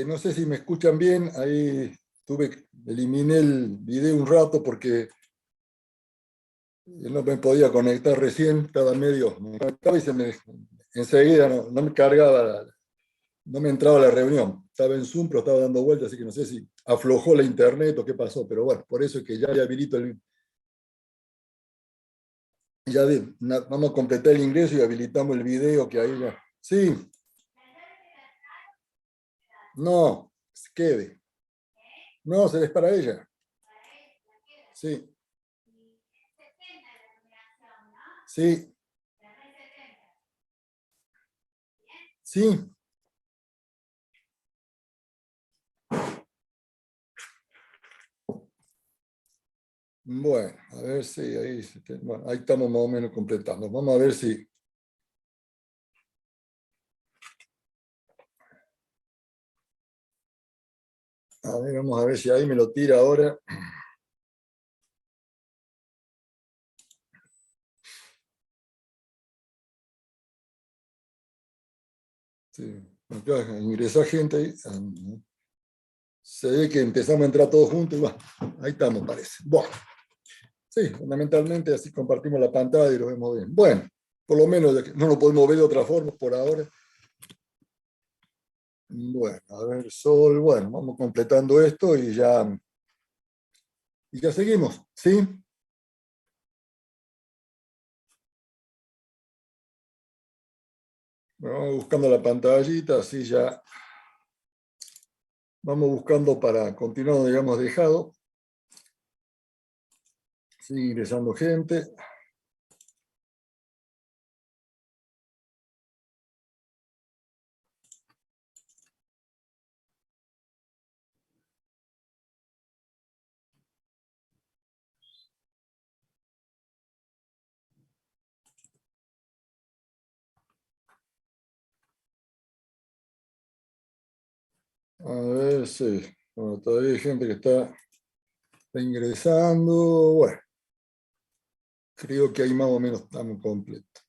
No sé si me escuchan bien, ahí eliminé el video un rato porque no me podía conectar recién, estaba medio, me conectaba y enseguida no me cargaba, no me entraba la reunión. Estaba en Zoom, pero estaba dando vueltas, así que no sé si aflojó la internet o qué pasó, pero bueno, por eso es que ya le habilito vamos a completar el ingreso y habilitamos el video que ahí ya. Sí, no, se quede. No, se es para ella. Sí, sí, sí. Bueno, a ver si bueno, ahí estamos más o menos completando. Vamos a ver si. A ver, vamos a ver si ahí me lo tira ahora. Sí. Acá ingresa gente ahí. Se ve que empezamos a entrar todos juntos y bueno, ahí estamos, parece. Bueno, sí, fundamentalmente así compartimos la pantalla y lo vemos bien. Bueno, por lo menos no lo podemos ver de otra forma por ahora. Bueno, a ver, Sol, bueno, vamos completando esto y ya seguimos, ¿sí? Vamos buscando la pantallita, así ya vamos buscando para continuar donde habíamos dejado. Sigue ingresando gente. A ver, sí. Bueno, todavía hay gente que está ingresando. Bueno, creo que ahí más o menos estamos completos.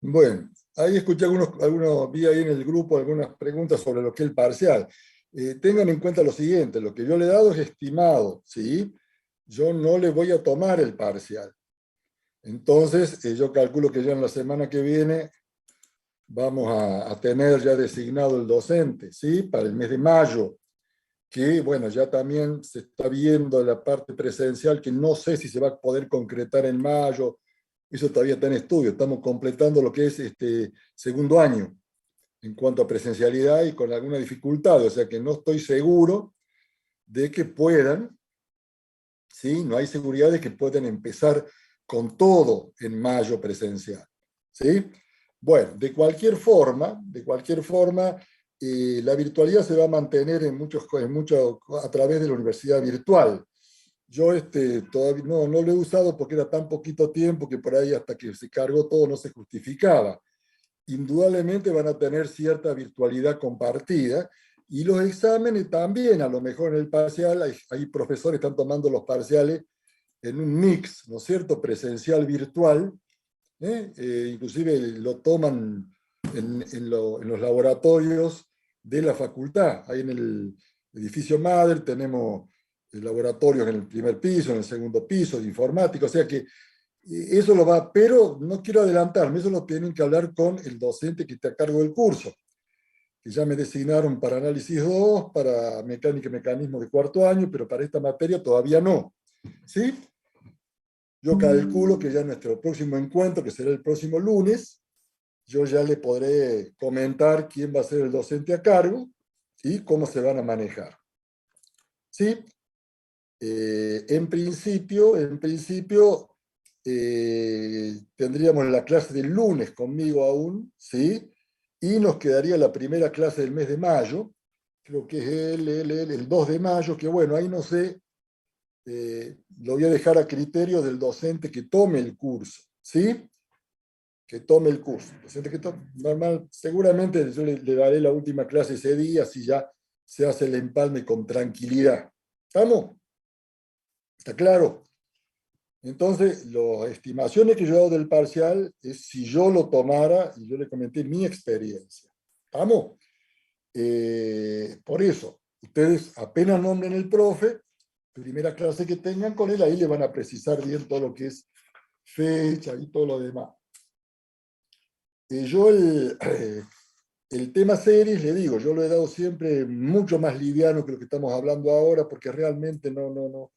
Bueno, ahí escuché vi ahí en el grupo algunas preguntas sobre lo que es el parcial. Tengan en cuenta lo siguiente, lo que yo le he dado es estimado, ¿sí? Yo no le voy a tomar el parcial. Entonces, yo calculo que ya en la semana que viene vamos a tener ya designado el docente, ¿sí? Para el mes de mayo, que bueno, ya también se está viendo la parte presencial, que no sé si se va a poder concretar en mayo, eso todavía está en estudio, estamos completando lo que es este segundo año en cuanto a presencialidad y con alguna dificultad, o sea que no estoy seguro de que puedan, ¿sí? No hay seguridad de que puedan empezar con todo en mayo presencial, ¿sí? Bueno, de cualquier forma, la virtualidad se va a mantener a través de la universidad virtual. Yo todavía no lo he usado porque era tan poquito tiempo que por ahí hasta que se cargó todo no se justificaba. Indudablemente van a tener cierta virtualidad compartida y los exámenes también, a lo mejor en el parcial, hay profesores que están tomando los parciales en un mix, ¿no es cierto?, presencial virtual, inclusive lo toman en los laboratorios de la facultad. Ahí en el edificio madre tenemos laboratorios en el primer piso, en el segundo piso de informática, o sea que eso lo va, pero no quiero adelantarme, eso lo tienen que hablar con el docente que está a cargo del curso, que ya me designaron para análisis 2, para mecánica y mecanismo de cuarto año, pero para esta materia todavía no. ¿Sí? Yo calculo que ya nuestro próximo encuentro, que será el próximo lunes, yo ya le podré comentar quién va a ser el docente a cargo y cómo se van a manejar. ¿Sí? En principio tendríamos la clase del lunes conmigo aún, ¿sí? Y nos quedaría la primera clase del mes de mayo, creo que es el 2 de mayo, que bueno, ahí no sé, lo voy a dejar a criterio del docente que tome el curso, ¿sí? Que tome el curso. El docente que tome, normal, seguramente yo le daré la última clase ese día, así ya se hace el empalme con tranquilidad. ¿Estamos? ¿Está claro? Entonces, las estimaciones que yo he dado del parcial es si yo lo tomara y yo le comenté mi experiencia. ¿Estamos? Por eso, ustedes apenas nombren el profe, primera clase que tengan con él, ahí le van a precisar bien todo lo que es fecha y todo lo demás. Yo el tema series, le digo, yo lo he dado siempre mucho más liviano que lo que estamos hablando ahora, porque realmente no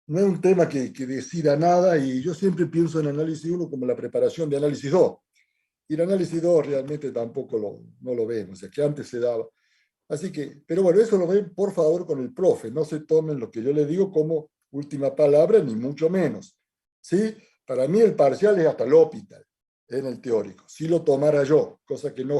es un tema que decida nada, y yo siempre pienso en análisis 1 como la preparación de análisis 2. Y el análisis 2 realmente tampoco no lo vemos, o sea, que antes se daba. Así que, pero bueno, eso lo ven por favor con el profe, no se tomen lo que yo les digo como última palabra, ni mucho menos. ¿Sí? Para mí el parcial es hasta el hospital, en el teórico, si lo tomara yo, cosa que no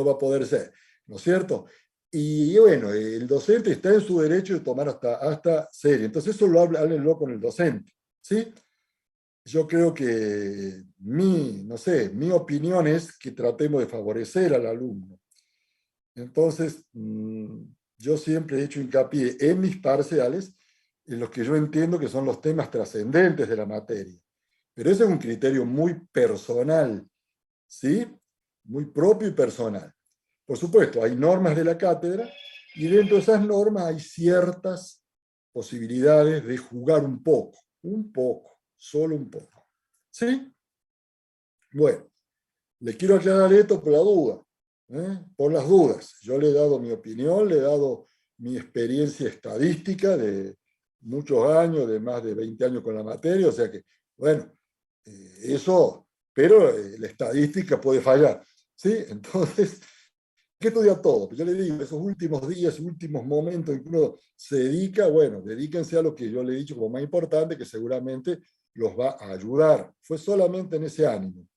va a poder ser, ¿no es cierto? Y bueno, el docente está en su derecho de tomar hasta serie, entonces eso háblenlo con el docente, ¿sí? Yo creo que no sé, mi opinión es que tratemos de favorecer al alumno. Entonces, yo siempre he hecho hincapié en mis parciales en los que yo entiendo que son los temas trascendentes de la materia. Pero ese es un criterio muy personal, ¿sí? Muy propio y personal. Por supuesto, hay normas de la cátedra y dentro de esas normas hay ciertas posibilidades de jugar un poco, solo un poco. ¿Sí? Bueno, le quiero aclarar esto por la duda, por las dudas. Yo le he dado mi opinión, le he dado mi experiencia estadística de muchos años, de más de 20 años con la materia, o sea que, bueno, eso, pero la estadística puede fallar, ¿sí? Entonces, ¿qué estudia todo? Pues yo le digo, esos últimos días, últimos momentos en que uno se dedica, bueno, dedíquense a lo que yo le he dicho como más importante, que seguramente los va a ayudar. Fue solamente en ese ánimo.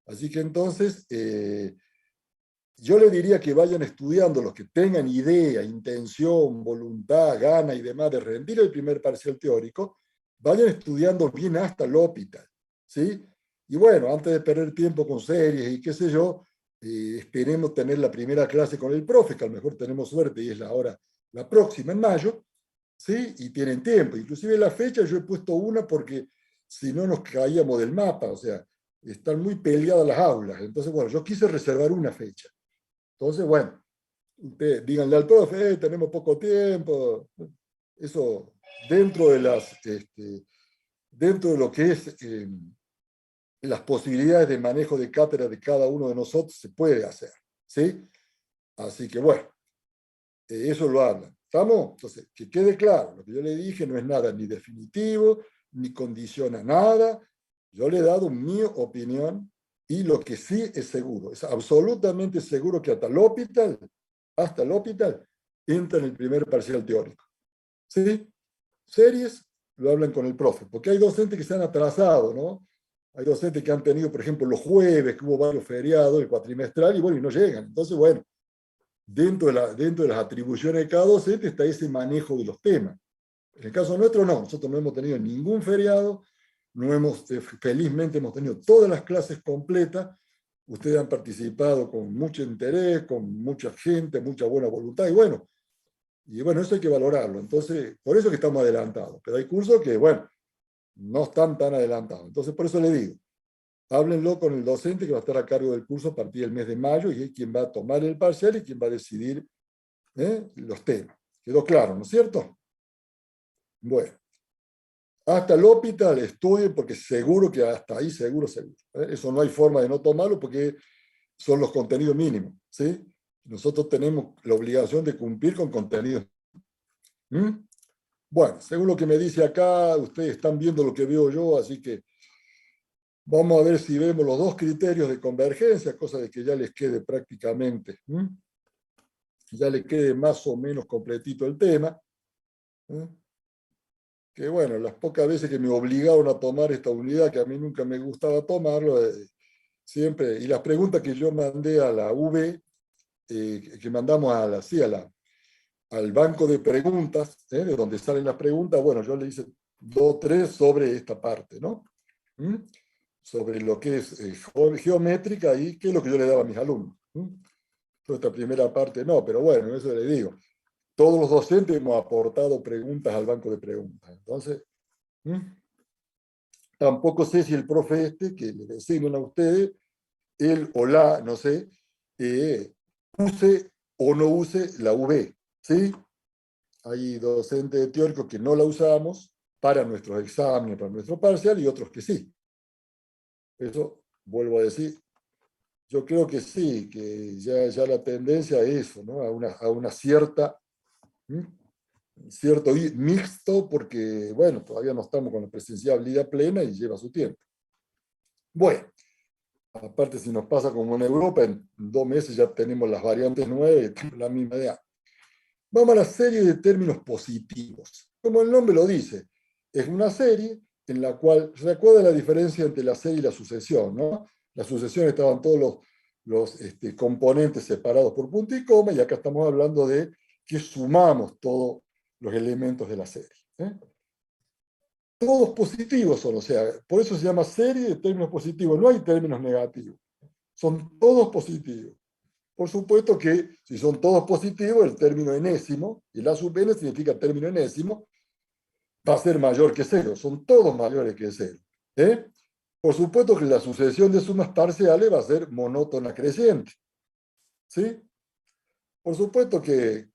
Así que entonces, yo le diría que vayan estudiando los que tengan idea, intención, voluntad, gana y demás de rendir el primer parcial teórico, vayan estudiando bien hasta el hospital, ¿sí? Y bueno, antes de perder tiempo con series y qué sé yo, esperemos tener la primera clase con el profe, que a lo mejor tenemos suerte y es la próxima en mayo, ¿sí? Y tienen tiempo. Inclusive la fecha yo he puesto una porque si no nos caíamos del mapa, o sea, están muy peleadas las aulas. Entonces, bueno, yo quise reservar una fecha. Entonces, bueno, usted, díganle al profe, tenemos poco tiempo. Eso, dentro de dentro de lo que es las posibilidades de manejo de cátedra de cada uno de nosotros, se puede hacer, ¿sí? Así que, bueno, eso lo hablan. ¿Estamos? Entonces, que quede claro, lo que yo le dije no es nada ni definitivo, ni condiciona nada. Yo le he dado mi opinión y lo que sí es seguro, es absolutamente seguro que hasta el hospital, entra en el primer parcial teórico. ¿Sí? Series lo hablan con el profe, porque hay docentes que se han atrasado, ¿no? Hay docentes que han tenido, por ejemplo, los jueves, que hubo varios feriados, el cuatrimestral, y bueno, y no llegan. Entonces, bueno, dentro de las atribuciones de cada docente está ese manejo de los temas. En el caso nuestro, no. Nosotros no hemos tenido ningún feriado, no felizmente hemos tenido todas las clases completas. Ustedes han participado con mucho interés, con mucha gente, mucha buena voluntad, y bueno, eso hay que valorarlo. Entonces, por eso que estamos adelantados. Pero hay cursos que, bueno, no están tan adelantados. Entonces, por eso le digo, háblenlo con el docente que va a estar a cargo del curso a partir del mes de mayo y es quien va a tomar el parcial y quien va a decidir los temas. ¿Quedó claro, no es cierto? Bueno, hasta el hospital estudien porque seguro que hasta ahí, seguro. Eso no hay forma de no tomarlo porque son los contenidos mínimos, ¿sí? Nosotros tenemos la obligación de cumplir con contenidos. ¿Mm? Bueno, según lo que me dice acá, ustedes están viendo lo que veo yo, así que vamos a ver si vemos los dos criterios de convergencia, cosa de que ya les quede prácticamente, ya les quede más o menos completito el tema. Que bueno, las pocas veces que me obligaron a tomar esta unidad, que a mí nunca me gustaba tomarlo, siempre, y las preguntas que yo mandé a la V, que mandamos al banco de preguntas, de donde salen las preguntas, bueno, yo le hice 2 o 3 sobre esta parte, ¿no? ¿Mm? Sobre lo que es geométrica y qué es lo que yo le daba a mis alumnos. Toda esta primera parte no, pero bueno, eso le digo. Todos los docentes hemos aportado preguntas al banco de preguntas. Entonces, tampoco sé si el profe que le designan a ustedes, él o la, no sé, use o no use la V, ¿sí? Hay docentes teóricos que no la usamos para nuestros exámenes, para nuestro parcial, y otros que sí. Eso, vuelvo a decir, yo creo que sí, que ya la tendencia es eso, ¿no? A una cierta, cierto mixto, porque, bueno, todavía no estamos con la presencialidad plena y lleva su tiempo. Bueno, aparte si nos pasa como en Europa, en 2 meses ya tenemos las variantes nuevas y tenemos la misma idea. Vamos a la serie de términos positivos. Como el nombre lo dice, es una serie en la cual, recuerda la diferencia entre la serie y la sucesión, ¿no? La sucesión estaban todos los componentes separados por punto y coma, y acá estamos hablando de que sumamos todos los elementos de la serie. Todos positivos son, o sea, por eso se llama serie de términos positivos, no hay términos negativos, son todos positivos. Por supuesto que si son todos positivos, el término enésimo, y la sub n significa término enésimo, va a ser mayor que cero, son todos mayores que cero. Por supuesto que la sucesión de sumas parciales va a ser monótona creciente. ¿Sí? Por supuesto que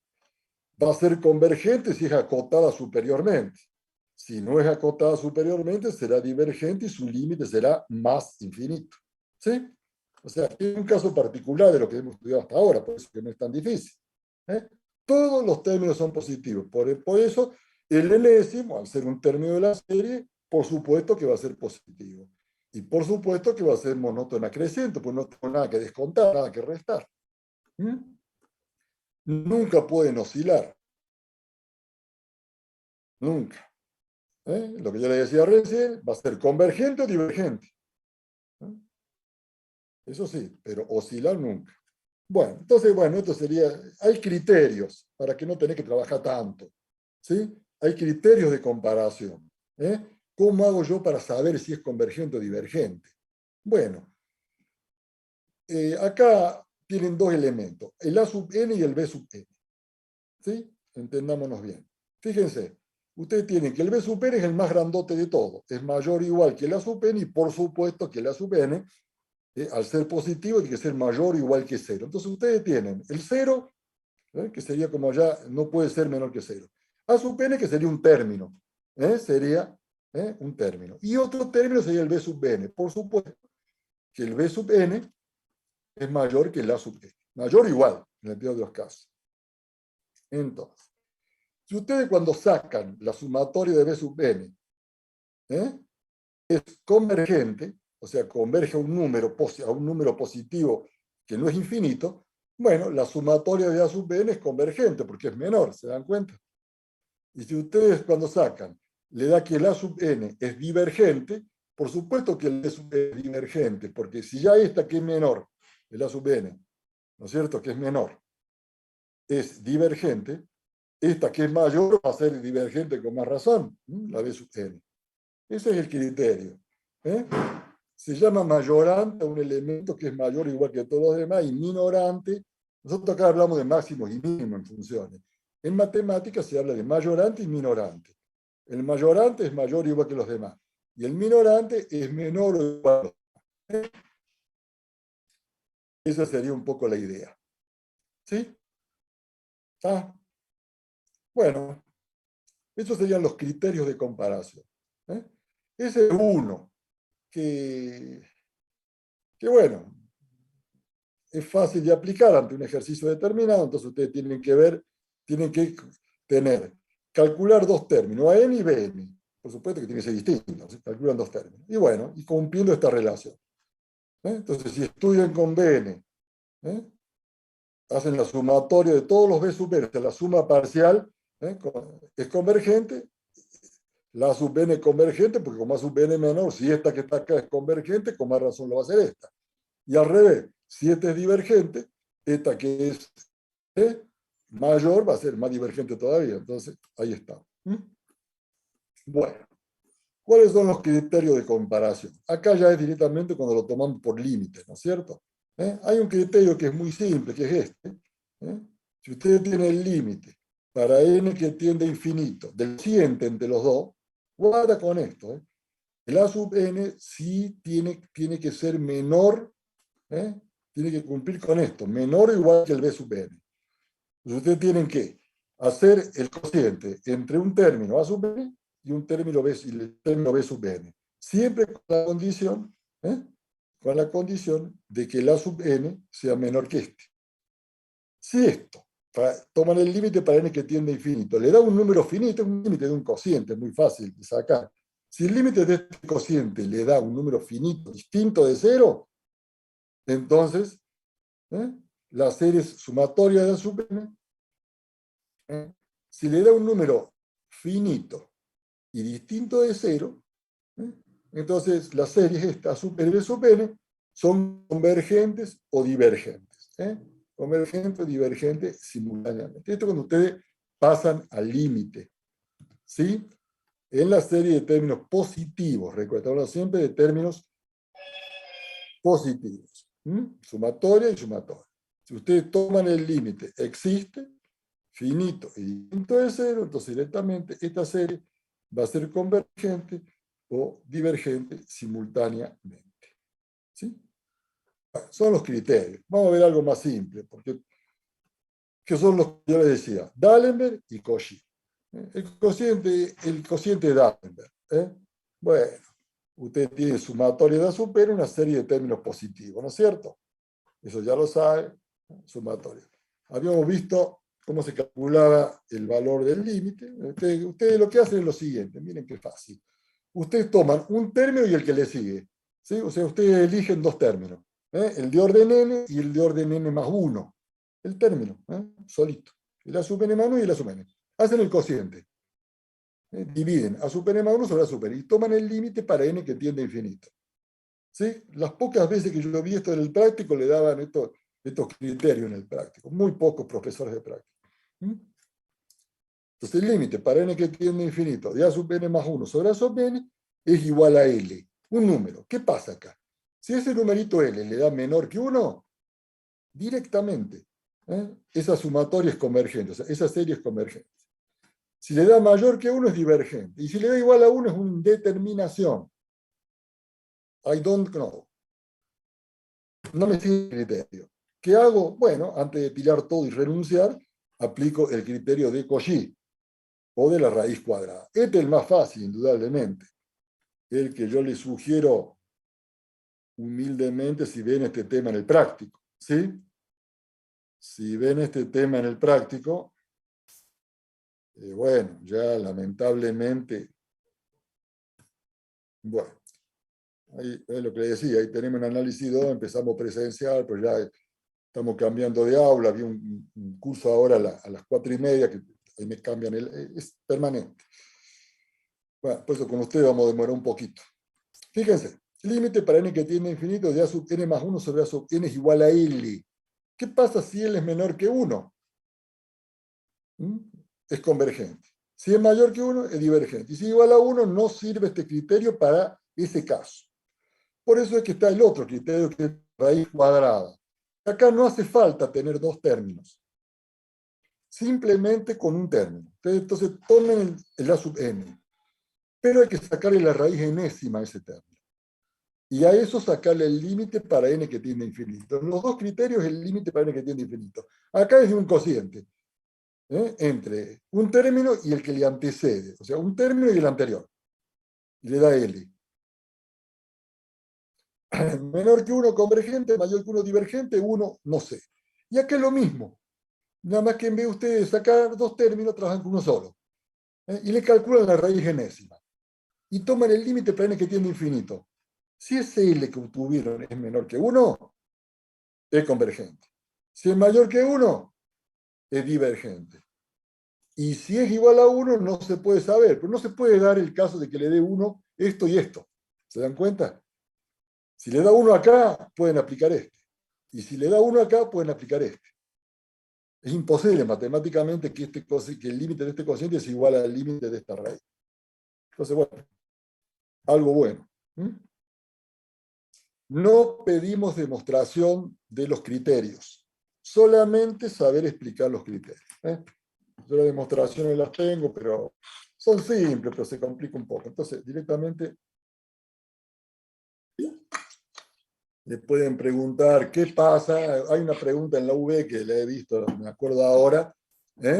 va a ser convergente si es acotada superiormente. Si no es acotada superiormente, será divergente y su límite será más infinito. ¿Sí? O sea, es un caso particular de lo que hemos estudiado hasta ahora, por eso que no es tan difícil. ¿Eh? Todos los términos son positivos. Por eso, el enésimo, al ser un término de la serie, por supuesto que va a ser positivo. Y por supuesto que va a ser monótona creciente, pues no tengo nada que descontar, nada que restar. Nunca pueden oscilar. Nunca. Lo que yo le decía recién, va a ser convergente o divergente. Eso sí, pero oscilar nunca. Bueno, entonces, bueno, esto sería, hay criterios para que no tenés que trabajar tanto, ¿sí? Hay criterios de comparación. ¿Cómo hago yo para saber si es convergente o divergente? Bueno, acá tienen dos elementos, el A sub n y el B sub n, ¿sí? Entendámonos bien. Fíjense, ustedes tienen que el B sub n es el más grandote de todo, es mayor o igual que el A sub n y por supuesto que el A sub n al ser positivo tiene que ser mayor o igual que cero. Entonces ustedes tienen el cero, que sería como ya no puede ser menor que cero. A sub n, que sería un término, sería un término. Y otro término sería el b sub n. Por supuesto que el b sub n es mayor que el a sub n. Mayor o igual, en el peor de los casos. Entonces, si ustedes cuando sacan la sumatoria de b sub n es convergente, o sea, converge a un número positivo que no es infinito, bueno, la sumatoria de A sub n es convergente porque es menor, ¿se dan cuenta? Y si ustedes cuando sacan le da que el A sub n es divergente, por supuesto que el B sub n es divergente, porque si ya esta que es menor, el A sub n, ¿no es cierto? Que es menor, es divergente, esta que es mayor va a ser divergente con más razón, la B sub n. Ese es el criterio. Se llama mayorante a un elemento que es mayor igual que todos los demás y minorante. Nosotros acá hablamos de máximos y mínimos en funciones. En matemáticas se habla de mayorante y minorante. El mayorante es mayor o igual que los demás. Y el minorante es menor o igual a los demás. Esa sería un poco la idea. ¿Sí? ¿Ah? Bueno, esos serían los criterios de comparación. Ese es uno que bueno, es fácil de aplicar ante un ejercicio determinado, entonces ustedes tienen que calcular dos términos, AN y BN. Por supuesto que tienen que ser distintos, se calculan dos términos. Y bueno, y cumpliendo esta relación. Entonces, si estudian con BN, hacen la sumatoria de todos los B sub n, la suma parcial es convergente, la sub n es convergente, porque como A sub n es menor, si esta que está acá es convergente, con más razón lo va a hacer esta. Y al revés, si esta es divergente, esta que es mayor va a ser más divergente todavía. Entonces, ahí está. Bueno, ¿cuáles son los criterios de comparación? Acá ya es directamente cuando lo tomamos por límites, ¿no es cierto? Hay un criterio que es muy simple, que es este. Si ustedes tienen el límite para n que tiende a infinito del siguiente entre los dos, guarda con esto. El a sub n sí tiene que ser menor, tiene que cumplir con esto, menor o igual que el b sub n. Ustedes tienen que hacer el cociente entre un término A sub n y un término B, y el término B sub n. Siempre ¿eh? Con la condición de que el A sub n sea menor que este. Si esto, toman el límite para n que tiende a infinito, le da un número finito, un límite de un cociente, es muy fácil de sacar. Si el límite de este cociente le da un número finito distinto de cero, entonces la serie sumatoria de A sub n, si le da un número finito y distinto de cero, entonces las series A sub n y B sub n son convergentes o divergentes. Convergente o divergente simultáneamente. Esto cuando ustedes pasan al límite. ¿Sí? En la serie de términos positivos, recuerda, hablamos siempre de términos positivos. Sumatoria y sumatoria. Si ustedes toman el límite, existe, finito y distinto de cero, entonces directamente esta serie va a ser convergente o divergente simultáneamente. ¿Sí? Son los criterios. Vamos a ver algo más simple, porque que son los que yo les decía, D'Alembert y Cauchy. El cociente de D'Alembert. Bueno, usted tiene sumatoria de A sub n, una serie de términos positivos, ¿no es cierto? Eso ya lo sabe, sumatoria. Habíamos visto cómo se calculaba el valor del límite. Ustedes lo que hacen es lo siguiente, miren qué fácil. Ustedes toman un término y el que le sigue. ¿Sí? O sea, ustedes eligen dos términos. El de orden n y el de orden n más 1. El término, solito. El A sub n más 1 y el A sub n. Hacen el cociente. Dividen A sub n más 1 sobre A sub n y toman el límite para n que tiende a infinito. ¿Sí? Las pocas veces que yo vi esto en el práctico le daban estos criterios en el práctico. Muy pocos profesores de práctica. Entonces el límite para n que tiende a infinito de A sub n más 1 sobre A sub n es igual a L. Un número. ¿Qué pasa acá? Si ese numerito L le da menor que 1, directamente esa sumatoria es convergente, o sea, esa serie es convergente. Si le da mayor que 1 es divergente. Y si le da igual a 1 es una determinación. I don't know. No me sigue el criterio. ¿Qué hago? Bueno, antes de tirar todo y renunciar, aplico el criterio de Cauchy o de la raíz cuadrada. Este es el más fácil, indudablemente. El que yo les sugiero humildemente si ven este tema en el práctico. ¿Sí? Si ven este tema en el práctico, bueno, ya lamentablemente, bueno, ahí es lo que le decía, ahí tenemos un análisis 2, empezamos presencial, pero ya estamos cambiando de aula, había un curso ahora a las 4:30, que ahí me cambian, es permanente. Bueno, por eso con ustedes vamos a demorar un poquito. Fíjense, límite para n que tiende a infinito de A sub n más 1 sobre A sub n es igual a L. ¿Qué pasa si L es menor que 1? Es convergente. Si es mayor que 1, es divergente. Y si es igual a 1, no sirve este criterio para ese caso. Por eso es que está el otro criterio, que es raíz cuadrada. Acá no hace falta tener dos términos. Simplemente con un término. Entonces tomen el A sub n. Pero hay que sacarle la raíz enésima a ese término. Y a eso sacarle el límite para n que tiende a infinito. Los dos criterios es el límite para n que tiende a infinito. Acá es de un cociente. Entre un término y el que le antecede. O sea, un término y el anterior. Y le da L. Menor que 1 convergente, mayor que 1 divergente, 1 no sé. Y acá es lo mismo. Nada más que en vez de ustedes sacar dos términos, trabajan con uno solo. Y le calculan la raíz enésima. Y toman el límite para n que tiende a infinito. Si ese L que obtuvieron es menor que 1, es convergente. Si es mayor que 1, es divergente. Y si es igual a 1, no se puede saber. Pero no se puede dar el caso de que le dé 1 esto y esto. ¿Se dan cuenta? Si le da 1 acá, pueden aplicar este. Y si le da 1 acá, pueden aplicar este. Es imposible matemáticamente que el límite de este cociente es igual al límite de esta raíz. Entonces, bueno, algo bueno. No pedimos demostración de los criterios, solamente saber explicar los criterios. Yo las demostraciones las tengo, pero son simples, pero se complica un poco. Entonces, directamente le pueden preguntar qué pasa. Hay una pregunta en la UV que la he visto, me acuerdo ahora,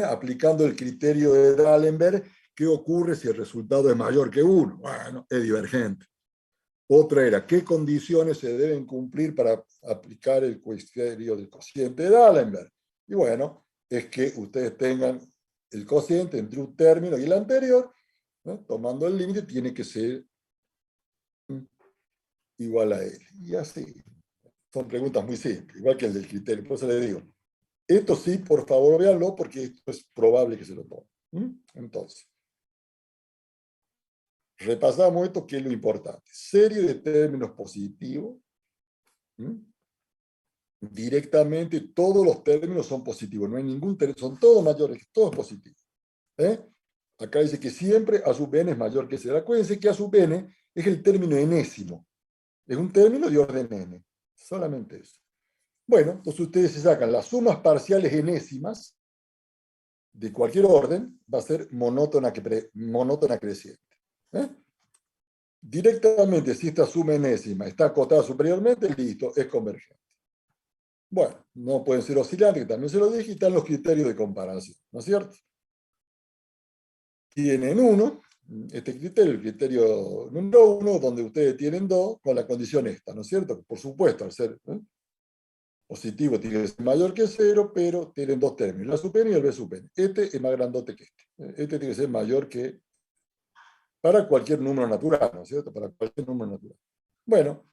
Aplicando el criterio de D'Alembert, ¿qué ocurre si el resultado es mayor que 1? Bueno, es divergente. Otra era, ¿qué condiciones se deben cumplir para aplicar el criterio del cociente de D'Alembert? Y bueno, es que ustedes tengan el cociente entre un término y el anterior, ¿no? Tomando el límite, tiene que ser igual a él. Y así. Son preguntas muy simples, igual que el del criterio. Por eso le digo, esto sí, por favor, véanlo, porque esto es probable que se lo tome. Entonces, repasamos esto, que es lo importante. Serie de términos positivos. Directamente todos los términos son positivos. No hay ningún término, son todos mayores, todos positivos. Acá dice que siempre A sub n es mayor que 0. Acuérdense que A sub n es el término enésimo. Es un término de orden n. Solamente eso. Bueno, entonces ustedes se sacan las sumas parciales enésimas de cualquier orden, va a ser monótona creciente. Directamente, si esta suma enésima está acotada superiormente, listo, es convergente. Bueno, no pueden ser oscilantes, que también se lo dije, y están los criterios de comparación, ¿no es cierto? Tienen uno, este criterio, el criterio número 1, donde ustedes tienen 2, con la condición esta, ¿no es cierto? Por supuesto, al ser positivo tiene que ser mayor que 0, pero tienen dos términos, la sub n y el b sub n. Este es más grandote que este. Este tiene que ser mayor que, para cualquier número natural, ¿no es cierto? Para cualquier número natural. Bueno,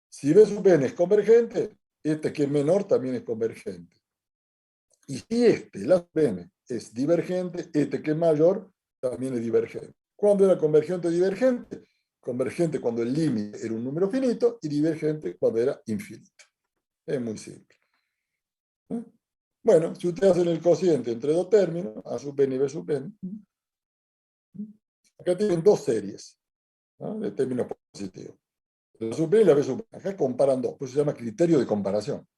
si b sub n es convergente, este que es menor también es convergente. Y si este, la sub n, es divergente, este que es mayor también es divergente. ¿Cuándo era convergente o divergente? Convergente cuando el límite era un número finito y divergente cuando era infinito. Es muy simple. Bueno, si ustedes hacen el cociente entre dos términos, A sub n y B sub n, acá tienen dos series, ¿no?, de términos positivos. La sub n y la B sub n. Acá comparan dos, pues se llama criterio de comparación.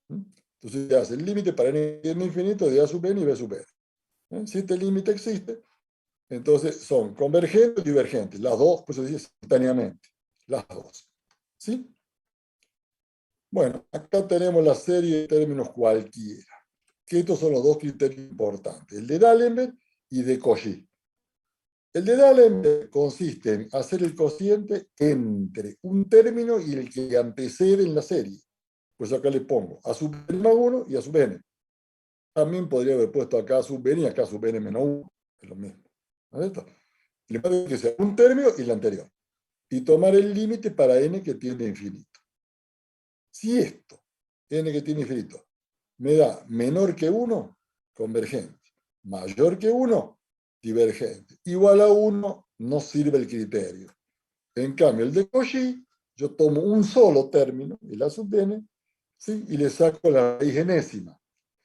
Entonces se hace el límite para n infinito de A sub n y B sub n. Si este límite existe, entonces son convergentes o divergentes. Las dos, pues se dice simultáneamente. Las dos. ¿Sí? Bueno, acá tenemos la serie de términos cualquiera. Que estos son los dos criterios importantes. El de D'Alembert y de Cauchy. El de D'Alembert consiste en hacer el cociente entre un término y el que antecede en la serie. Pues acá le pongo A sub n más 1 y A sub n. También podría haber puesto acá A sub n y acá sub n menos 1. Es lo mismo. ¿No es esto? Le puede que sea un término y el anterior. Y tomar el límite para n que tiene infinito. Si esto, n que tiene infinito, me da menor que 1, convergente. Mayor que 1, divergente. Igual a 1, no sirve el criterio. En cambio, el de Cauchy, yo tomo un solo término, el A sub n, ¿sí?, y le saco la raíz enésima.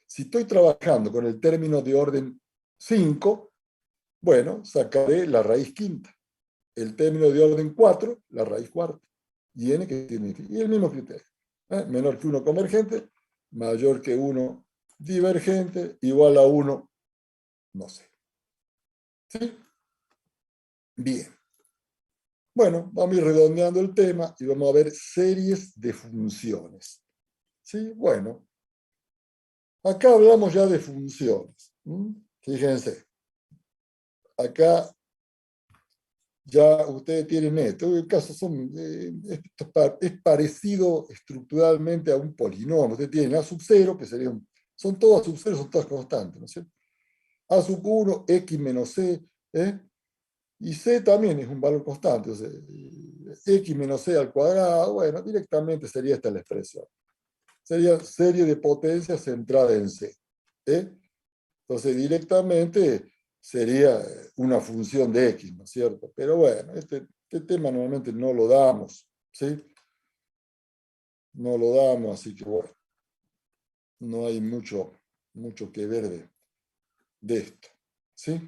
Si estoy trabajando con el término de orden 5, bueno, sacaré la raíz quinta. El término de orden 4, la raíz cuarta. Y n que tiene y el mismo criterio. Menor que 1 convergente, mayor que 1 divergente, igual a 1, no sé. ¿Sí? Bien. Bueno, vamos a ir redondeando el tema y vamos a ver series de funciones. ¿Sí? Bueno, acá hablamos ya de funciones. Fíjense, acá ya ustedes tienen esto. En caso es parecido estructuralmente a un polinomio. Ustedes tienen A sub 0, que sería son todas sub 0, son todas constantes, ¿no es cierto? A sub 1, X menos C, y C también es un valor constante. O sea, X menos C al cuadrado, bueno, directamente sería esta la expresión. Sería serie de potencias centrada en C. Entonces, directamente sería una función de X, ¿no es cierto? Pero bueno, este tema normalmente no lo damos, ¿sí? No lo damos, así que bueno, no hay mucho que ver de esto, ¿sí?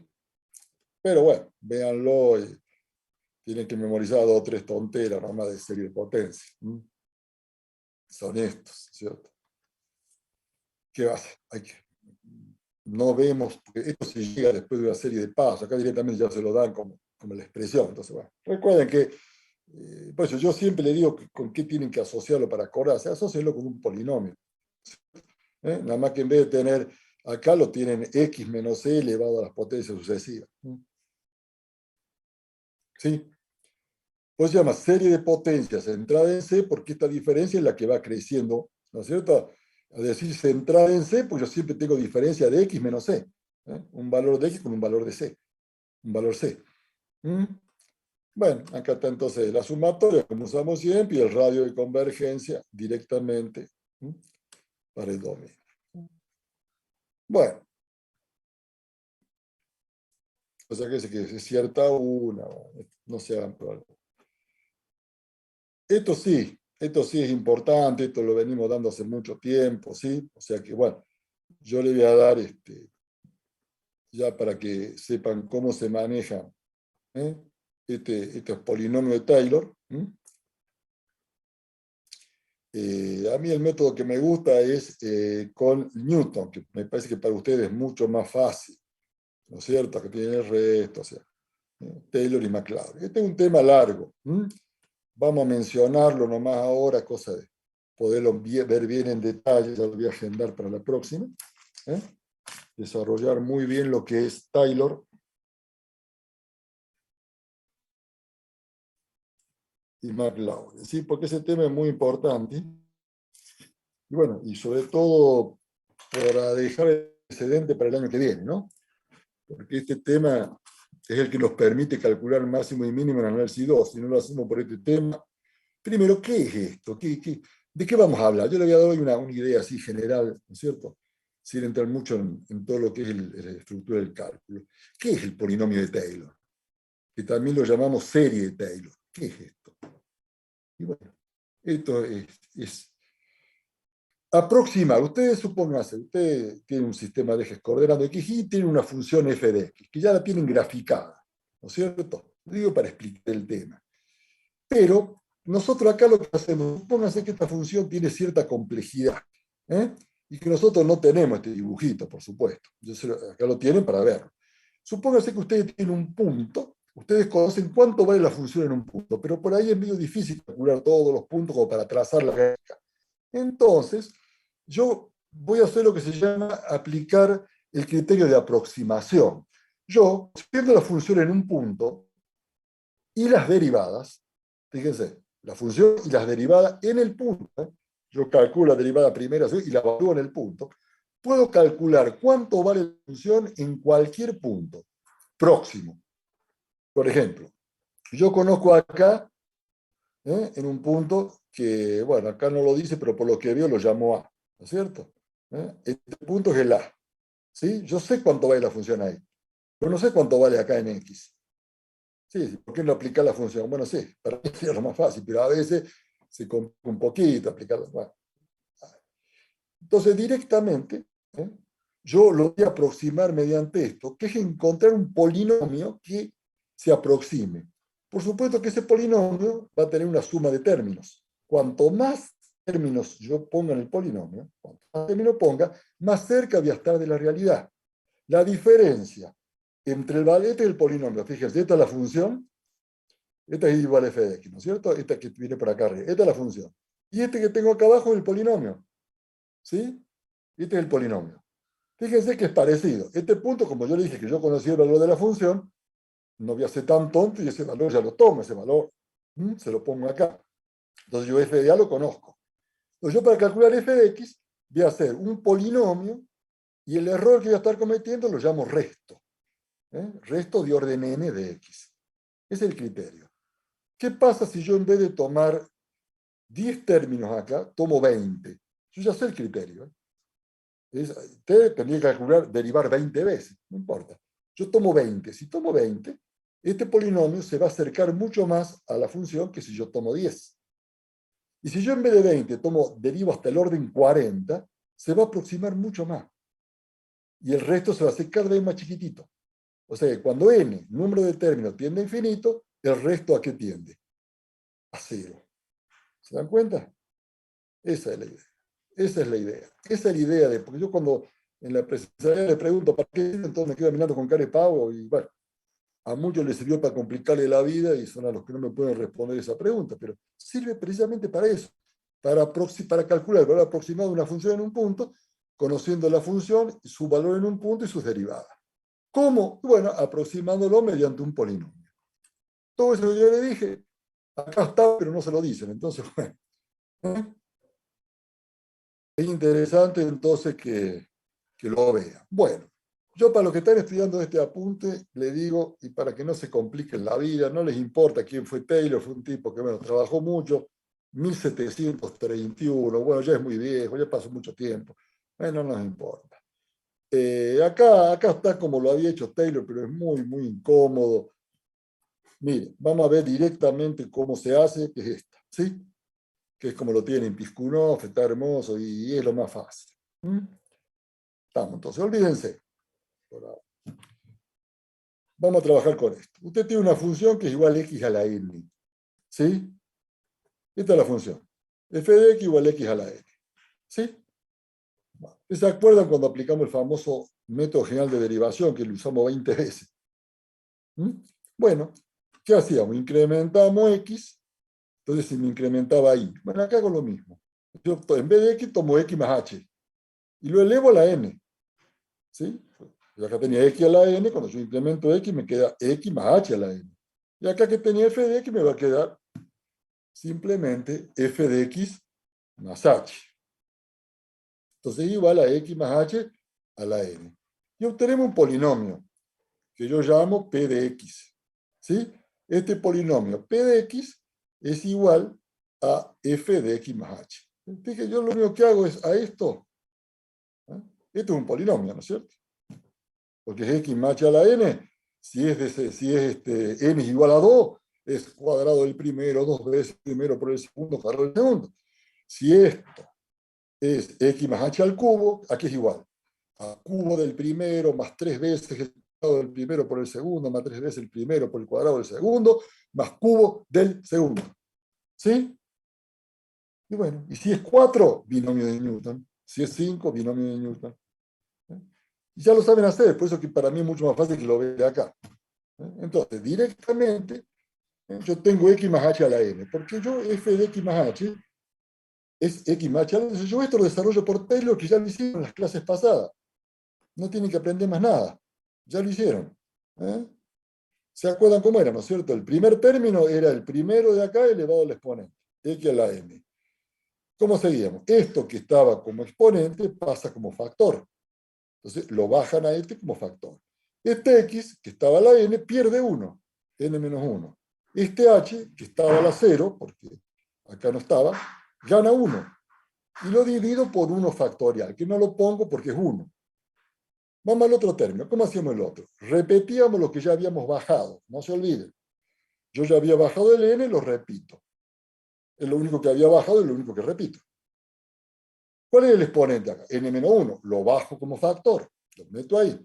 Pero bueno, véanlo y tienen que memorizar 2 o 3 tonteras nomás de serie de potencia. Son estos, ¿cierto? ¿Qué va a hacer? No vemos, porque esto se llega después de una serie de pasos, acá directamente ya se lo dan como la expresión. Entonces, bueno, recuerden que, por eso yo siempre le digo con qué tienen que asociarlo para acordarse, asociarlo con un polinomio. Nada más que en vez de tener Acá lo tienen x menos c elevado a las potencias sucesivas. ¿Sí? Pues se llama serie de potencias centrada en C porque esta diferencia es la que va creciendo, ¿no es cierto? Es decir, centrada en C, pues yo siempre tengo diferencia de X menos C. Un valor de X con un valor de C. Un valor C. ¿Mm? Bueno, acá está entonces la sumatoria, como usamos siempre, y el radio de convergencia directamente para el dominio. Bueno, o sea que es cierta una, no se hagan problemas. Esto sí es importante, esto lo venimos dando hace mucho tiempo, ¿sí? O sea que, bueno, yo le voy a dar ya para que sepan cómo se maneja ¿eh? Este polinomio de Taylor. A mí el método que me gusta es con Newton, que me parece que para ustedes es mucho más fácil, ¿no es cierto? Que tiene el resto, o sea, Taylor y McLaren. Este es un tema largo. Vamos a mencionarlo nomás ahora, cosa de poderlo ver bien en detalle, ya lo voy a agendar para la próxima. Desarrollar muy bien lo que es Taylor y McLaren, ¿sí? Porque ese tema es muy importante. Y bueno, y sobre todo para dejar el excedente para el año que viene, ¿no? Porque este tema es el que nos permite calcular máximo y mínimo en análisis 2. Si no lo hacemos por este tema, primero, ¿qué es esto? ¿De qué vamos a hablar? Yo le voy a dar hoy una idea así general, ¿no es cierto? Sin entrar mucho en todo lo que es la estructura del cálculo. ¿Qué es el polinomio de Taylor? Que también lo llamamos serie de Taylor. ¿Qué es esto? Y bueno, esto es aproximar. Ustedes supónganse, ustedes tienen un sistema de ejes coordenado X y tienen una función f de X, que ya la tienen graficada, ¿no es cierto? Lo digo para explicar el tema. Pero nosotros acá lo que hacemos, supónganse que esta función tiene cierta complejidad, ¿eh? Y que nosotros no tenemos este dibujito, por supuesto. Acá lo tienen para verlo. Supónganse que ustedes tienen un punto, ustedes conocen cuánto vale la función en un punto, pero por ahí es medio difícil calcular todos los puntos como para trazar la gráfica. Entonces, yo voy a hacer lo que se llama aplicar el criterio de aproximación. Yo, viendo la función en un punto y las derivadas, fíjense, la función y las derivadas en el punto, yo calculo la derivada primera y la evalúo en el punto, puedo calcular cuánto vale la función en cualquier punto próximo. Por ejemplo, yo conozco acá, en un punto que, bueno, acá no lo dice, pero por lo que veo lo llamo A, ¿no es cierto? Este punto es el A, ¿sí? Yo sé cuánto vale la función ahí, pero no sé cuánto vale acá en X. Sí, ¿por qué no aplicar la función? Bueno, sí, para mí es lo más fácil, pero a veces se complica un poquito aplicarla. Bueno. Entonces, directamente, yo lo voy a aproximar mediante esto, que es encontrar un polinomio que se aproxime. Por supuesto que ese polinomio va a tener una suma de términos. Cuanto más términos yo ponga en el polinomio, cuanto más términos ponga, más cerca voy a estar de la realidad. La diferencia entre el valete y el polinomio, fíjense, esta es la función, esta es igual a f de x, ¿no es cierto? Esta que viene por acá arriba, esta es la función. Y este que tengo acá abajo es el polinomio, ¿sí? Este es el polinomio. Fíjense que es parecido. Este punto, como yo le dije que yo conocía el valor de la función, no voy a ser tan tonto y ese valor ya lo tomo, ese valor se lo pongo acá. Entonces yo f de a lo conozco. Entonces yo para calcular f de x voy a hacer un polinomio y el error que voy a estar cometiendo lo llamo resto. Resto de orden n de x. Ese es el criterio. ¿Qué pasa si yo en vez de tomar 10 términos acá, tomo 20? Yo ya sé el criterio. Usted tendría que calcular, derivar 20 veces, no importa. Yo tomo 20. Si tomo 20, este polinomio se va a acercar mucho más a la función que si yo tomo 10. Y si yo en vez de 20 derivo hasta el orden 40, se va a aproximar mucho más. Y el resto se va a hacer cada vez más chiquitito. O sea que cuando n, número de términos, tiende a infinito, el resto ¿a qué tiende? A cero. ¿Se dan cuenta? Esa es la idea. Esa es la idea. Esa es la idea de, porque yo cuando en la presentación le pregunto para qué, entonces me quedo mirando con cara de pavo y bueno, a muchos les sirvió para complicarle la vida y son a los que no me pueden responder esa pregunta, pero sirve precisamente para eso, para calcular el valor aproximado de una función en un punto conociendo la función, su valor en un punto y sus derivadas. ¿Cómo? Bueno, aproximándolo mediante un polinomio. Todo eso que yo le dije, acá está, pero no se lo dicen. Entonces, bueno, ¿eh? Es interesante entonces que lo vean. Bueno, yo para los que están estudiando este apunte, le digo, y para que no se compliquen la vida, no les importa quién fue Taylor, fue un tipo que, bueno, trabajó mucho, 1731, bueno, ya es muy viejo, ya pasó mucho tiempo, bueno, no nos importa. Acá está como lo había hecho Taylor, pero es muy, muy incómodo. Mire, vamos a ver directamente cómo se hace, que es esta, ¿sí? Que es como lo tiene en Piskunov, está hermoso y es lo más fácil. ¿Mm? Estamos, entonces, olvídense. Vamos a trabajar con esto. Usted tiene una función que es igual a x a la n, ¿sí? Esta es la función. F de x igual a x a la n, ¿sí? ¿Se acuerdan cuando aplicamos el famoso método general de derivación, que lo usamos 20 veces? ¿Mm? Bueno, ¿qué hacíamos? Incrementamos x, entonces se me incrementaba y. Bueno, acá hago lo mismo. Yo en vez de x tomo x más h y lo elevo a la n, ¿sí? Yo acá tenía x a la n, cuando yo incremento x me queda x más h a la n. Y acá que tenía f de x me va a quedar simplemente f de x más h. Entonces igual a x más h a la n. Y obtenemos un polinomio que yo llamo p de x, ¿sí? Este polinomio p de x es igual a f de x más h. Dije, yo lo único que hago es a esto. ¿Eh? Esto es un polinomio, ¿no es cierto? Porque es x más h a la n. Si n es igual a 2, es cuadrado del primero, 2 veces el primero por el segundo, cuadrado del segundo. Si esto es x más h al cubo, aquí es igual. A cubo del primero más 3 veces el cuadrado del primero por el segundo, más 3 veces el primero por el cuadrado del segundo, más cubo del segundo. ¿Sí? Y bueno, y si es 4, binomio de Newton. Si es 5, binomio de Newton. Y ya lo saben hacer, por eso que para mí es mucho más fácil que lo vean acá. Entonces, directamente, yo tengo x más h a la n, porque yo f de x más h es x más h a la n. Yo esto lo desarrollo por Taylor, que ya lo hicieron en las clases pasadas. No tienen que aprender más nada. Ya lo hicieron. ¿Se acuerdan cómo era, no es cierto? El primer término era el primero de acá elevado al exponente, x a la n. ¿Cómo seguíamos? Esto que estaba como exponente pasa como factor. Entonces lo bajan a este como factor. Este x, que estaba a la n, pierde 1, n menos 1. Este h, que estaba a la 0, porque acá no estaba, gana 1. Y lo divido por 1 factorial, que no lo pongo porque es 1. Vamos al otro término. ¿Cómo hacíamos el otro? Repetíamos lo que ya habíamos bajado. No se olviden. Yo ya había bajado el n, lo repito. Es lo único que había bajado y lo único que repito. ¿Cuál es el exponente acá? N menos 1. Lo bajo como factor. Lo meto ahí.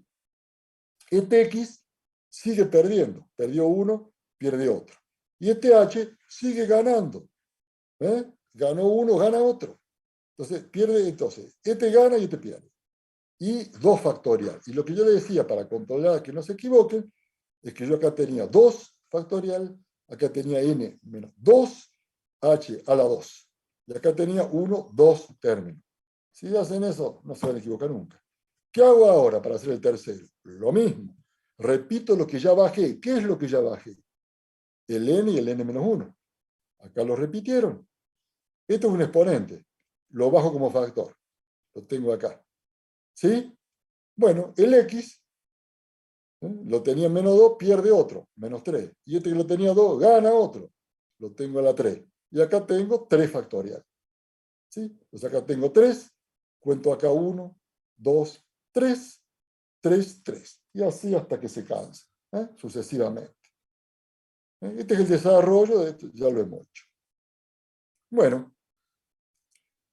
Este x sigue perdiendo. Perdió 1, pierde otro. Y este h sigue ganando. Ganó 1, gana otro. Entonces, pierde, entonces, este gana y este pierde. Y 2 factorial. Y lo que yo le decía para controlar que no se equivoquen, es que yo acá tenía 2 factorial, acá tenía n menos 2, h a la 2. Y acá tenía 1, 2 términos. Si hacen eso, no se van a equivocar nunca. ¿Qué hago ahora para hacer el tercero? Lo mismo. Repito lo que ya bajé. ¿Qué es lo que ya bajé? El n y el n menos 1. Acá lo repitieron. Esto es un exponente. Lo bajo como factor. Lo tengo acá. ¿Sí? Bueno, el x lo tenía en menos 2, pierde otro, menos 3. Y este que lo tenía 2, gana otro. Lo tengo a la 3. Y acá tengo 3 factorial. ¿Sí? Pues acá tengo 3. Cuento acá 1, 2, 3, 3, 3. Y así hasta que se canse. Sucesivamente. Este es el desarrollo de esto, ya lo hemos hecho. Bueno,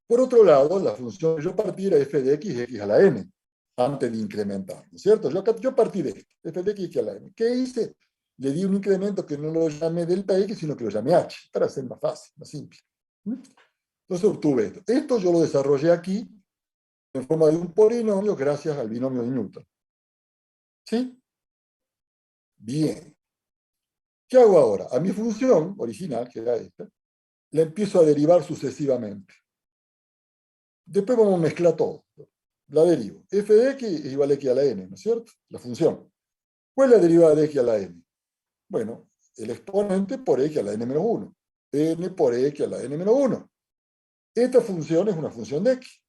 por otro lado, la función que yo partí era f de x, x a la n, antes de incrementar, ¿no es cierto? Yo partí de esto, f de x a la n. ¿Qué hice? Le di un incremento que no lo llamé delta x, sino que lo llamé h, para hacer más fácil, más simple. Entonces obtuve esto. Esto yo lo desarrollé aquí en forma de un polinomio gracias al binomio de Newton. ¿Sí? Bien. ¿Qué hago ahora? A mi función original, que era esta, la empiezo a derivar sucesivamente. Después vamos a mezclar todo. la derivo. F de x es igual a x a la n, ¿no es cierto? La función. ¿Cuál es la derivada de x a la n? Bueno, el exponente por x a la n menos 1. N por x a la n menos 1. Esta función es una función de x.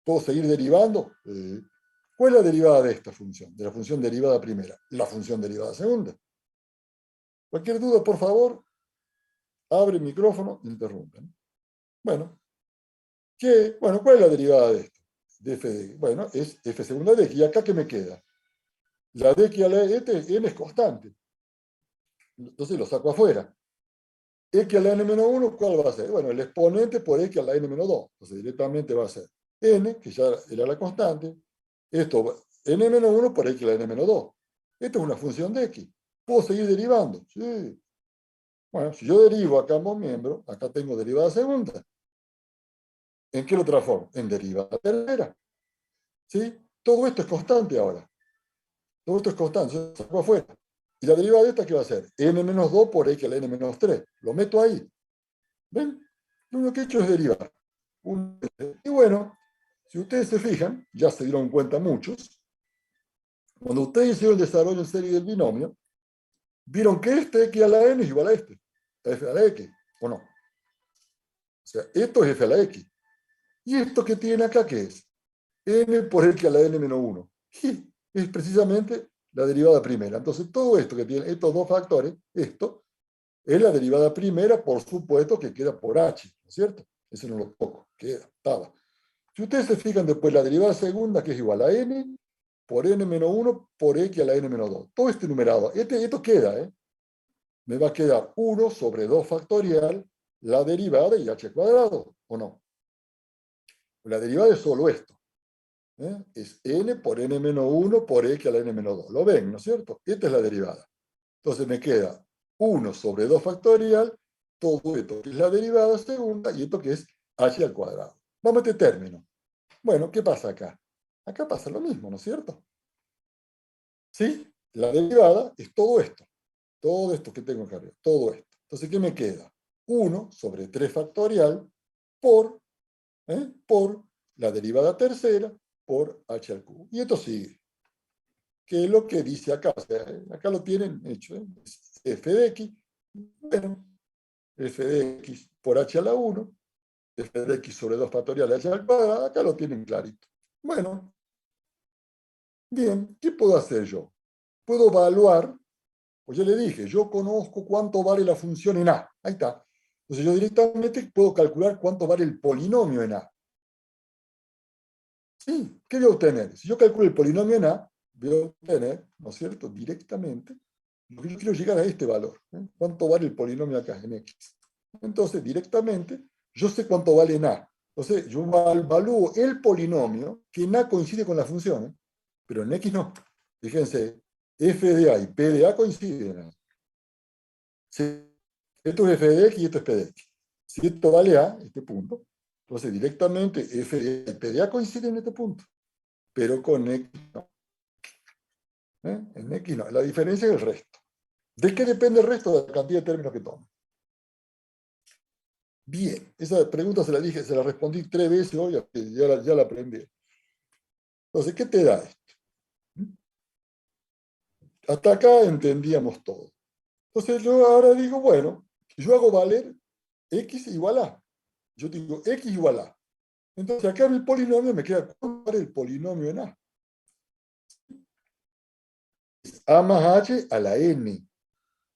¿Puedo seguir derivando? ¿Cuál es la derivada de esta función? De la función derivada primera. La función derivada segunda. Cualquier duda, por favor, abre el micrófono e interrumpen. Bueno, ¿cuál es la derivada de esto? De f de x. Bueno, es f segunda de x. ¿Y acá qué me queda? La de x a la n es constante. Entonces lo saco afuera. X a la n menos 1, ¿cuál va a ser? Bueno, el exponente por x a la n menos 2. Entonces directamente va a ser n, que ya era la constante. Esto, n menos 1 por x a la n menos 2. Esto es una función de x. ¿Puedo seguir derivando? Sí. Bueno, si yo derivo acá ambos miembros, acá tengo derivada segunda. ¿En qué lo transformo? En derivada tercera. ¿Sí? Todo esto es constante ahora. Todo esto es constante. Yo saco afuera. ¿Y la derivada de esta qué va a ser? N menos 2 por x a la n menos 3. Lo meto ahí. ¿Ven? Lo único que he hecho es derivar. Y bueno, si ustedes se fijan, ya se dieron cuenta muchos, cuando ustedes hicieron el desarrollo en serie del binomio, vieron que este x a la n es igual a este, a f a la x, ¿o no? O sea, esto es f a la x. ¿Y esto que tiene acá qué es? N por x a la n menos 1. Y es precisamente la derivada primera. Entonces, todo esto que tiene, estos dos factores, esto, es la derivada primera, por supuesto que queda por h, ¿no es cierto? Eso no lo toco, queda, estaba. Si ustedes se fijan después, la derivada segunda, que es igual a n por n menos 1 por x a la n menos 2. Todo este numerado, esto queda, ¿eh? Me va a quedar 1 sobre 2 factorial, la derivada y h cuadrado, ¿o no? La derivada es solo esto. Es n por n menos 1 por x a la n menos 2. ¿Lo ven, no es cierto? Esta es la derivada. Entonces me queda 1 sobre 2 factorial, todo esto que es la derivada segunda y esto que es h al cuadrado. Vamos a este término. Bueno, ¿qué pasa acá? Acá pasa lo mismo, ¿no es cierto? ¿Sí? La derivada es todo esto que tengo acá arriba, todo esto. Entonces, ¿qué me queda? 1 sobre 3 factorial por la derivada tercera por h al cubo. Y esto sigue, que es lo que dice acá. O sea, acá lo tienen hecho. Es f de x, bueno, f de x por h a la 1, f de x sobre 2 factorial h al cuadrado, acá lo tienen clarito. Bueno, bien, ¿qué puedo hacer yo? Puedo evaluar, pues yo le dije, yo conozco cuánto vale la función en A. Ahí está. Entonces yo directamente puedo calcular cuánto vale el polinomio en A. Sí, ¿qué voy a obtener? Si yo calculo el polinomio en A, voy a obtener, ¿no es cierto?, directamente, lo que yo quiero llegar a este valor. ¿Cuánto vale el polinomio acá en X? Entonces, directamente, yo sé cuánto vale en A. Entonces, yo evalúo el polinomio que en A coincide con la función, pero en X no. Fíjense, f de A y p de A coinciden. Sí, esto es f de x y esto es p de x. Si esto vale A, este punto, entonces directamente f de A y p de A coinciden en este punto, pero con X no. En X no. La diferencia es el resto. ¿De qué depende el resto? De la cantidad de términos que toma. Bien, esa pregunta se la dije, se la respondí 3 veces hoy, ya la aprendí. Entonces, ¿qué te da esto? Hasta acá entendíamos todo. Entonces yo ahora digo, bueno, yo hago valer x igual a. Yo digo x igual a. Entonces acá en el polinomio me queda cuánto vale el polinomio en A. Es A más h a la n.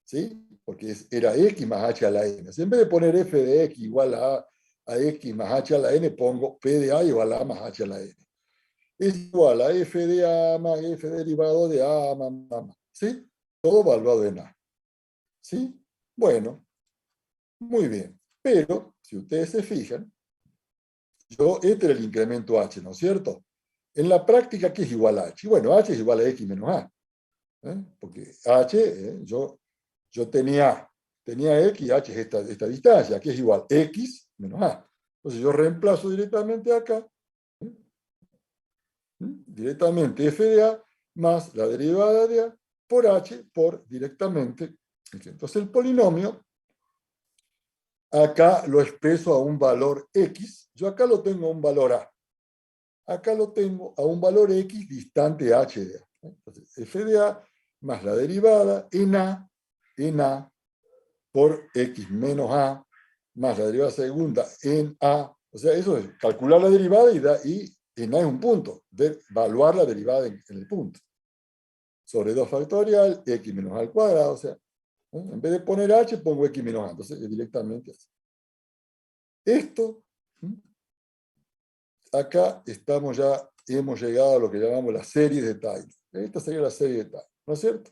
¿Sí? Porque era x más h a la n. Si en vez de poner f de x igual a x más h a la n, pongo p de a igual a más h a la n. Es igual a f de a más f derivado de a más. ¿Sí? Todo evaluado en a. ¿Sí? Bueno, muy bien. Pero, si ustedes se fijan, este era el incremento h, ¿no es cierto? En la práctica, ¿qué es igual a h? Bueno, h es igual a x menos a. Porque h, yo tenía x y h es esta distancia, que es igual x menos a. Entonces yo reemplazo directamente acá, directamente f de a más la derivada de a por h por directamente. Entonces el polinomio, acá lo expreso a un valor x, yo acá lo tengo a un valor a. acá lo tengo a un valor x distante h de a. Entonces, f de a más la derivada en a por x menos a más la derivada segunda en a. O sea, eso es calcular la derivada y en a es un punto, evaluar la derivada en el punto. Sobre 2 factorial, x menos a al cuadrado, o sea, en vez de poner h, pongo x menos a, entonces directamente así. Esto, acá hemos llegado a lo que llamamos la serie de Taylor. Esta sería la serie de Taylor, ¿no es cierto?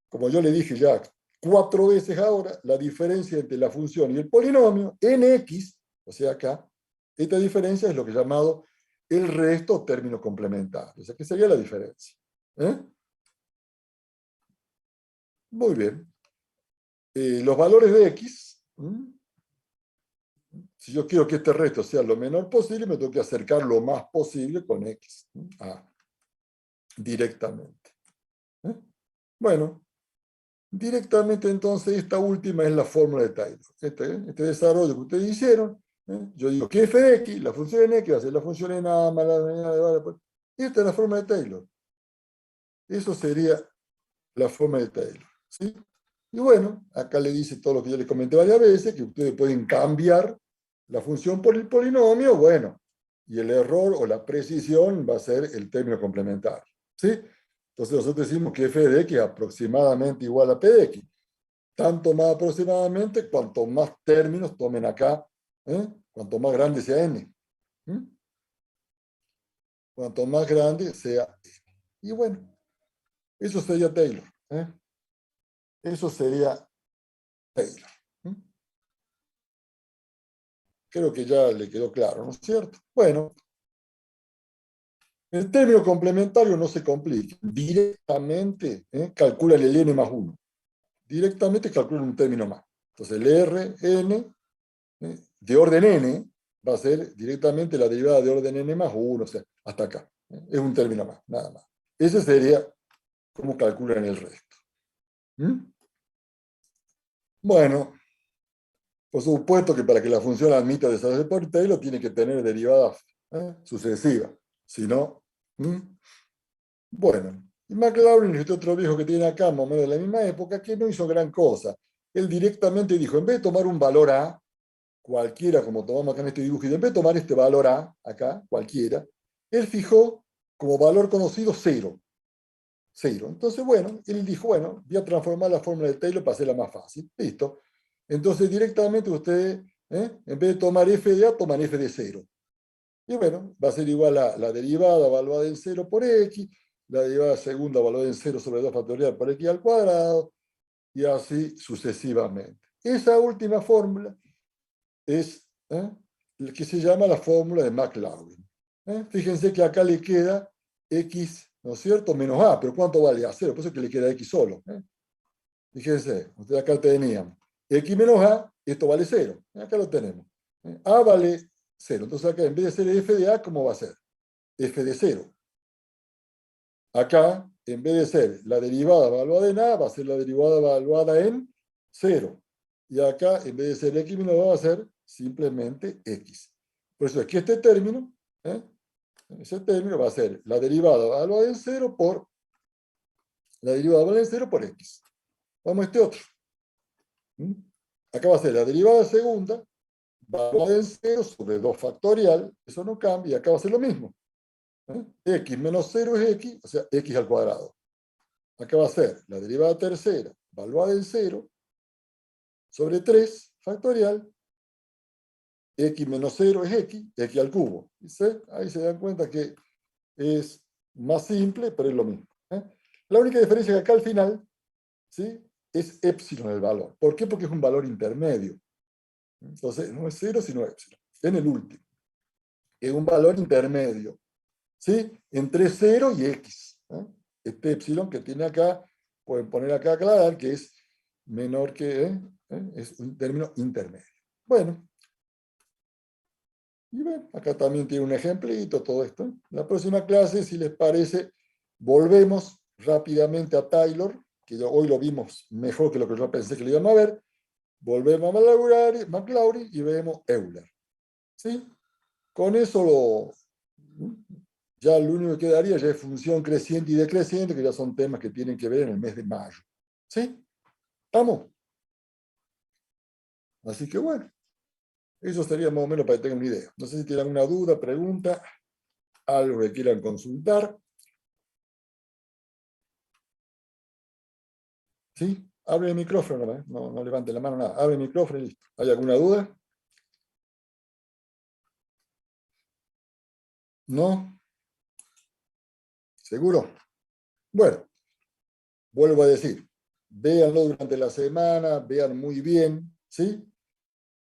Como yo le dije ya 4 veces ahora, la diferencia entre la función y el polinomio en x, o sea acá, esta diferencia es lo que he llamado el resto o término complementario. O sea, ¿qué sería la diferencia? Muy bien. Los valores de x, si yo quiero que este resto sea lo menor posible, me tengo que acercar lo más posible con x directamente. Bueno, directamente entonces esta última es la fórmula de Taylor. Este desarrollo que ustedes hicieron, yo digo que f de x, la función en x va a ser la función en a más la de esta es la fórmula de Taylor. Eso sería la forma de Taylor. ¿Sí? Y bueno, acá le dice todo lo que yo les comenté varias veces, que ustedes pueden cambiar la función por el polinomio, bueno, y el error o la precisión va a ser el término complementario. ¿Sí? Entonces nosotros decimos que f de x es aproximadamente igual a p de x. Tanto más aproximadamente, cuanto más términos tomen acá, cuanto más grande sea n. Cuanto más grande sea n. Y bueno, eso sería Taylor. Eso sería Taylor. Creo que ya le quedó claro, ¿no es cierto? Bueno, el término complementario no se complica. Directamente calculan el n más 1. Directamente calculan un término más. Entonces el Rn de orden n va a ser directamente la derivada de orden n más 1, o sea, hasta acá. Es un término más, nada más. Ese sería cómo calculan el resto. Bueno, por supuesto que para que la función admita desarrollo por Taylor tiene que tener derivadas sucesivas. Si no, bueno. Y McLaurin, este otro viejo que tiene acá, más o menos de la misma época, que no hizo gran cosa. Él directamente dijo, en vez de tomar un valor A, cualquiera, como tomamos acá en este dibujo, y en vez de tomar este valor A, acá, cualquiera, él fijó como valor conocido 0. 0. Entonces, bueno, él dijo, bueno, voy a transformar la fórmula de Taylor para hacerla más fácil. Listo. Entonces, directamente ustedes, en vez de tomar f de a, toman f de 0. Y bueno, va a ser igual a la derivada evaluada en 0 por x, la derivada segunda evaluada en 0 sobre 2 factorial por x al cuadrado, y así sucesivamente. Esa última fórmula es la que se llama la fórmula de Maclaurin. Fíjense que acá le queda x, ¿no es cierto?, menos a, pero ¿cuánto vale? A 0, por eso es que le queda x solo. Fíjense, ustedes acá tenían x menos a, esto vale 0. Acá lo tenemos. A vale 0. Entonces acá, en vez de ser f de a, ¿cómo va a ser? F de 0. Acá, en vez de ser la derivada evaluada en a, va a ser la derivada evaluada en 0. Y acá, en vez de ser x menos a, va a ser simplemente x. Por eso es que este término, ese término va a ser la derivada evaluada en 0 por la derivada evaluada en 0 por x. Vamos a este otro. Acá va a ser la derivada segunda, evaluada en 0 sobre 2 factorial, eso no cambia, y acá va a ser lo mismo. X menos 0 es x, o sea, x al cuadrado. Acá va a ser la derivada tercera, evaluada en 0, sobre 3 factorial, x menos 0 es x al cubo. ¿Sí? Ahí se dan cuenta que es más simple, pero es lo mismo. La única diferencia es que acá al final, ¿sí?, es épsilon el valor. ¿Por qué? Porque es un valor intermedio. Entonces, no es 0, sino épsilon. En el último. Es un valor intermedio, ¿sí?, entre 0 y x. Este épsilon que tiene acá, pueden poner acá a aclarar que es menor que, es un término intermedio. Bueno, y ven, acá también tiene un ejemplito, todo esto. La próxima clase, si les parece, volvemos rápidamente a Taylor, que hoy lo vimos mejor que lo que yo pensé que lo íbamos a ver. Volvemos a Maclaurin y vemos Euler. ¿Sí? Con eso Ya lo único que quedaría ya es función creciente y decreciente, que ya son temas que tienen que ver en el mes de mayo. ¿Sí? ¿Estamos? Así que bueno, eso sería más o menos para que tengan una idea. No sé si tienen alguna duda, pregunta, algo que quieran consultar. ¿Sí? Abre el micrófono, no, no levante la mano, nada. Abre el micrófono y listo. ¿Hay alguna duda? ¿No? ¿Seguro? Bueno, vuelvo a decir, véanlo durante la semana, vean muy bien, ¿sí?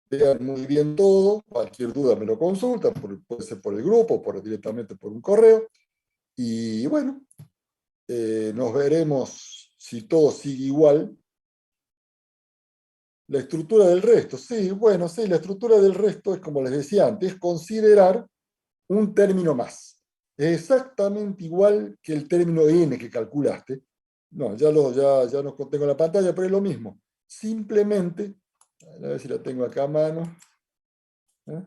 Vean muy bien todo, cualquier duda me lo consultan, puede ser por el grupo, directamente por un correo, y bueno, nos veremos si todo sigue igual. La estructura del resto, sí, bueno, sí, la estructura del resto es como les decía antes, es considerar un término más. Es exactamente igual que el término n que calculaste. No, ya no tengo en la pantalla, pero es lo mismo. Simplemente, a ver si la tengo acá a mano. ¿Eh?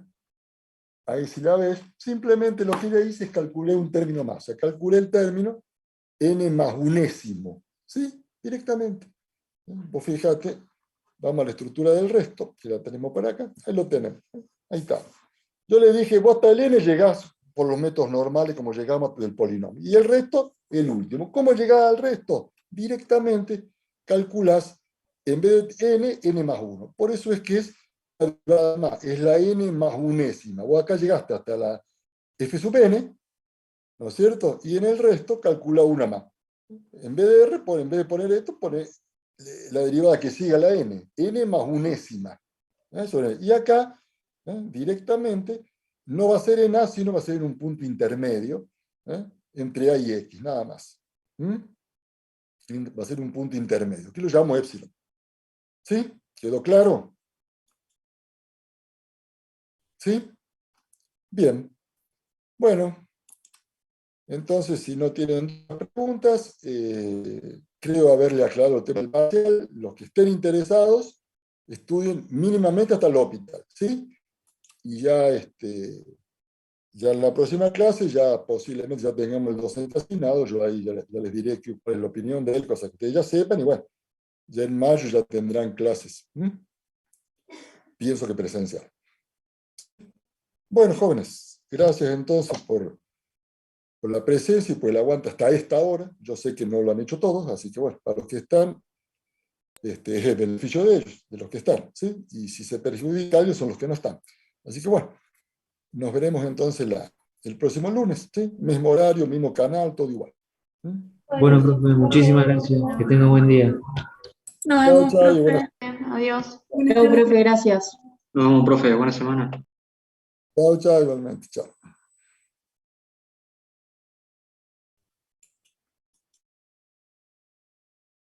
Ahí si la ves, simplemente lo que ya hice es calculé un término más. O sea, calculé el término n más unésimo. ¿Sí? Directamente. Vos fíjate, vamos a la estructura del resto, que la tenemos por acá. Ahí lo tenemos. Ahí está. Yo le dije, vos hasta el n llegás por los métodos normales como llegamos del polinomio. Y el resto, el último. ¿Cómo llegás al resto? Directamente calculás, en vez de n más 1. Por eso es que es la n más unésima. Vos acá llegaste hasta la f sub n, ¿no es cierto? Y en el resto calcula una más. En vez de r, en vez de poner esto, pone la derivada que siga la n más unésima. Y acá, directamente, no va a ser en A, sino va a ser en un punto intermedio, entre A y X, nada más. Va a ser un punto intermedio, que lo llamo épsilon. ¿Sí? ¿Quedó claro? ¿Sí? Bien. Bueno, entonces, si no tienen preguntas, creo haberle aclarado el tema del parcial. Los que estén interesados, estudien mínimamente hasta el hospital, ¿sí? Y ya en la próxima clase, ya posiblemente ya tengamos el docente asignado, yo ahí ya les diré cuál es la opinión de él, cosa que ustedes ya sepan, y bueno, ya en mayo ya tendrán clases. Pienso que presencial. Bueno, jóvenes, gracias entonces por la presencia y por el aguante hasta esta hora. Yo sé que no lo han hecho todos, así que bueno, para los que están, es el beneficio de ellos, de los que están, ¿sí? Y si se perjudica a ellos son los que no están. Así que bueno, nos veremos entonces el próximo lunes, ¿sí? Mismo horario, mismo canal, todo igual. Bueno, profe, muchísimas gracias. Que tenga buen día. Nos Chao, vemos, chao y buenas, profe. Adiós. Chao, profe, gracias. Nos vemos, profe. Buena semana. chao, chao igualmente, chao.